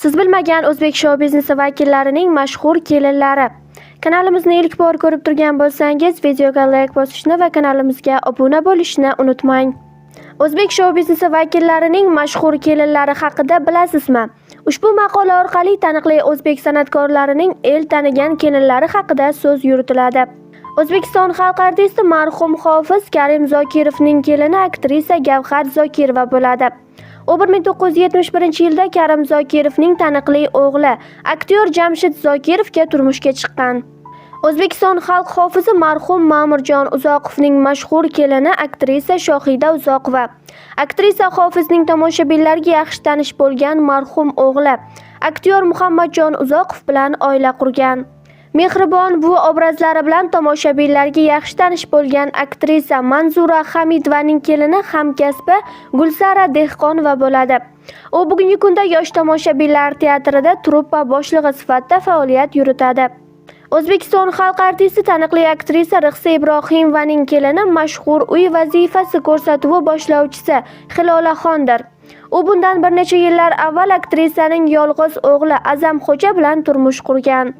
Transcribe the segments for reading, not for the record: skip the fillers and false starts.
Siz bilmagan o'zbek shou biznesi vakillarining mashhur kelinlari. Kanalimizni ilk bor ko'rib turgan bo'lsangiz, videoga like bosishni va kanalimizga obuna bo'lishni unutmang. O'zbek shou biznesi vakillarining mashhur kelinlari haqida bilasizmi? Ushbu maqola orqali taniqli o'zbek san'atkorlarining el tanigan kelinlari haqida so'z yuritiladi. O'zbekiston xalq artisti marhum Hofiz Karim Zokirovning kelini aktrisa Gavhar Zokirova bo'ladi. U 1971-yilda Karim Zokirovning taniqli o'g'li aktyor Jamshid Zokirovga turmushga chiqqan. O'zbekiston xalq hofizi marhum Ma'murjon Uzoqovning mashhur kelini aktrisa Shohida Uzoqova. Aktrisa Hofizning tomoshabinlarga yaxshi tanish bo'lgan marhum o'g'li aktyor Muhammadjon Uzoqov bilan oila qurgan. Mehribon bu obrazlari bilan tomoshabinlarga yaxshi tanish bo'lgan aktrisa Manzura Hamidovaning kelini hamkasbi Gulsara Dehqonova bo'ladi. U bugungi kunda Yosh tomoshabinlar teatrida truppa boshlig'i sifatida faoliyat yuritadi. O'zbekiston xalq artisti taniqli aktrisa Rixsa Ibrohimovaning kelini mashhur uy vazifasi ko'rsatuvi boshlovchisi Xilolaxondir. U bundan bir necha yillar avval aktrisaning yolg'iz o'g'li Azamxo'ja bilan turmush qurgan.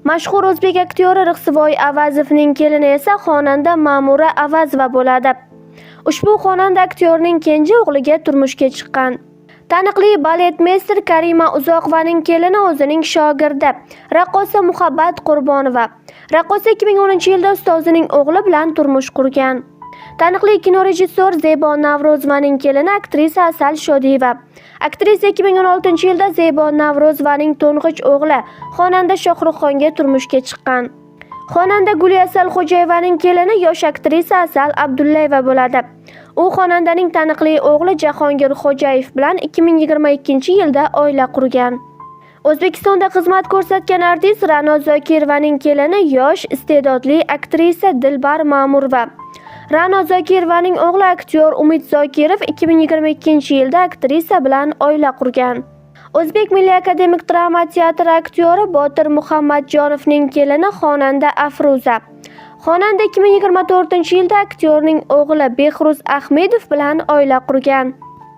Mashhur o'zbek aktyori Rixsivoy Avazovning kelini esa xonanda Ma'mura Avazova bo'ladi. Ushbu xonanda aktyorning kenja o'g'liga turmushga chiqqan. Taniqli baletmeyster Karima Uzoqovaning kelini o'zining shogirdi raqqosa Muhabbat Qurbonova. Raqqosa 2010-yilda ustozining o'g'li bilan turmush qurgan. Taniqli kino rejissyor Zebo Navrozovaning kelini aktrisa Asal Shodiyeva. Aktrisa 2016-yilda Zebo Navrozovaning to'ng'ich o'g'li xonanda Shohruxxonga turmushga chiqqan. Xonanda Gulyasal Xo'jayevaning kelini yosh aktrisa Asal Abdullayeva bo'ladi. U xonandaning taniqli o'g'li Jahongir Xo'jayev bilan 2022-yilda oila qurgan. O'zbekistonda xizmat ko'rsatgan artist Ra'no Zokirovaning kelini yosh iste'dodli aktrisa Dilbar Ma'murova. Ra'no Zokirovaning o'g'li aktyor Umid Zokirov 2022-yilda aktrisa bilan oila qurgan. O'zbek Milliy akademik drama teatri aktyori Botir Muhammadjonovning kelini xonanda Afruza. Xonanda 2024-yilda aktyorning o'g'li Behruz Ahmedov bilan oila qurgan.